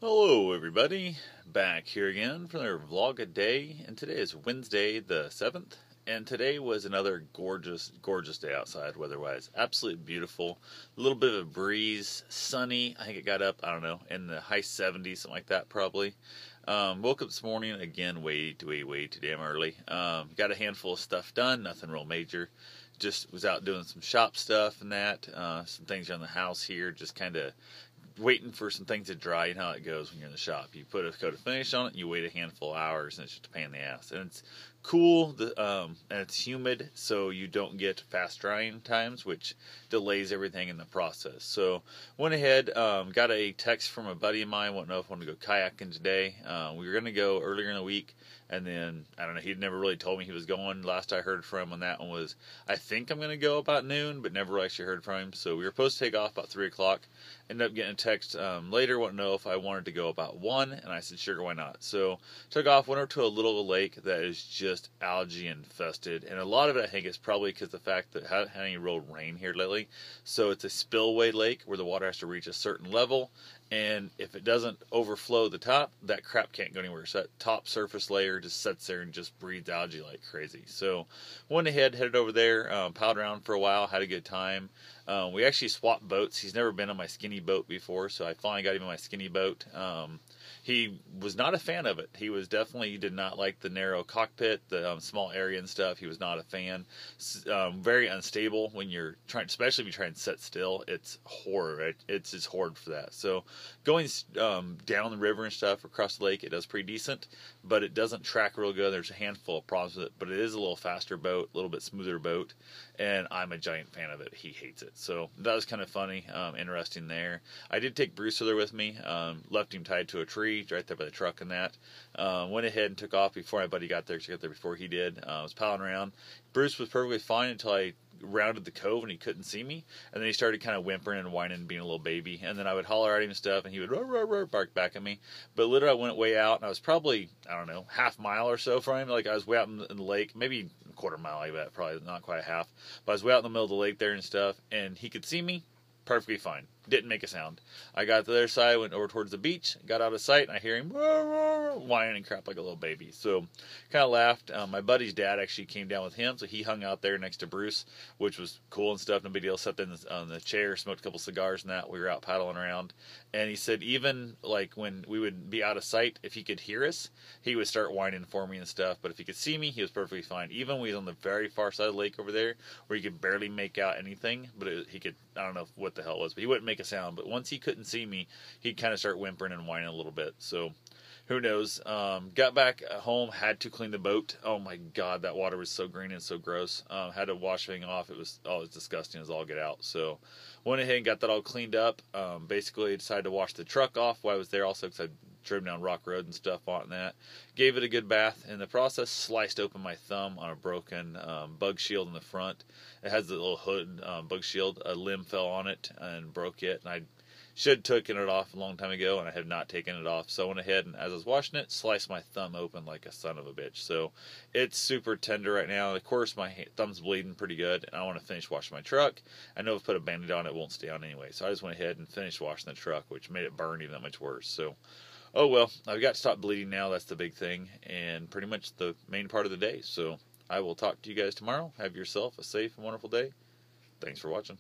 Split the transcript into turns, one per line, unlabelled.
Hello everybody, back here again for another vlog a day, and today is Wednesday the 7th, and today was another gorgeous day outside weather-wise. Absolutely beautiful, a little bit of a breeze, sunny. I think it got up, I don't know, in the high 70s, something like that probably. Woke up this morning, again, way too damn early. Got a handful of stuff done, nothing real major. Just was out doing some shop stuff and that, some things around the house here, just kind of waiting for some things to dry. You know how it goes when you're in the shop. You put a coat of finish on it, and you wait a handful of hours, and it's just a pain in the ass. And it's cool, and it's humid, so you don't get fast drying times, which delays everything in the process. So went ahead, got a text from a buddy of mine, wanted to know if I wanted to go kayaking today. We were going to go earlier in the week, and then, I don't know, he'd never really told me he was going. Last I heard from him on that one was, I think I'm going to go about noon, but never actually heard from him. So we were supposed to take off about 3 o'clock. Ended up getting a text later, wanted to know if I wanted to go about 1, and I said, sure, why not? So took off, went over to a little lake that is just algae infested, and a lot of it I think is probably because the fact that hadn't had any real rain here lately. So it's a spillway lake where the water has to reach a certain level, and if it doesn't overflow the top, that crap can't go anywhere. So that top surface layer just sits there and just breeds algae like crazy. So went ahead, headed over there, paddled around for a while, had a good time. We actually swapped boats. He's never been on my skinny boat before, so I finally got him on my skinny boat. He was not a fan of it. He did not like the narrow cockpit, the small area and stuff. He was not a fan. Very unstable when you're trying, especially if you try and sit still. It's horror. It's just horrid for that. So going down the river and stuff across the lake, it does pretty decent, but it doesn't track real good. There's a handful of problems with it, but it is a little faster boat, a little bit smoother boat, and I'm a giant fan of it. He hates it. So that was kind of funny, interesting there. I did take Bruce there with me, left him tied to a tree right there by the truck and that. Went ahead and took off before my buddy got there, because he got there before he did. Was palling around. Bruce was perfectly fine until I rounded the cove and he couldn't see me, and then he started kind of whimpering and whining and being a little baby, and then I would holler at him and stuff, and he would bark back at me. But literally I went way out, and I was probably, I don't know, half mile or so from him. Like I was way out in the lake, maybe a quarter mile, like that, probably not quite a half, but I was way out in the middle of the lake there and stuff, and he could see me perfectly fine. Didn't make a sound. I got to the other side, went over towards the beach, got out of sight, and I hear him whining and crap like a little baby. So kind of laughed. My buddy's dad actually came down with him, so he hung out there next to Bruce, which was cool and stuff. No big deal. Sat on the chair, smoked a couple cigars and that. We were out paddling around, and he said even like when we would be out of sight, if he could hear us, he would start whining for me and stuff. But if he could see me, he was perfectly fine. Even when he was on the very far side of the lake over there, where he could barely make out anything, but he could, I don't know what the hell it was, but he wouldn't make a sound. But once he couldn't see me, he'd kind of start whimpering and whining a little bit. So who knows? Got back home, had to clean the boat. Oh my god, that water was so green and so gross. Had to wash everything off. It was disgusting as all get out. So went ahead and got that all cleaned up. Basically decided to wash the truck off while I was there also, because I drove down Rock Road and stuff on that. Gave it a good bath. In the process, sliced open my thumb on a broken bug shield in the front. It has the little hood bug shield. A limb fell on it and broke it, and I should have taken it off a long time ago, and I have not taken it off. So I went ahead and, as I was washing it, sliced my thumb open like a son of a bitch. So it's super tender right now. Of course, my thumb's bleeding pretty good, and I want to finish washing my truck. I know if I put a Band-Aid on, it won't stay on anyway. So I just went ahead and finished washing the truck, which made it burn even that much worse. So, oh well, I've got to stop bleeding now. That's the big thing, and pretty much the main part of the day. So I will talk to you guys tomorrow. Have yourself a safe and wonderful day. Thanks for watching.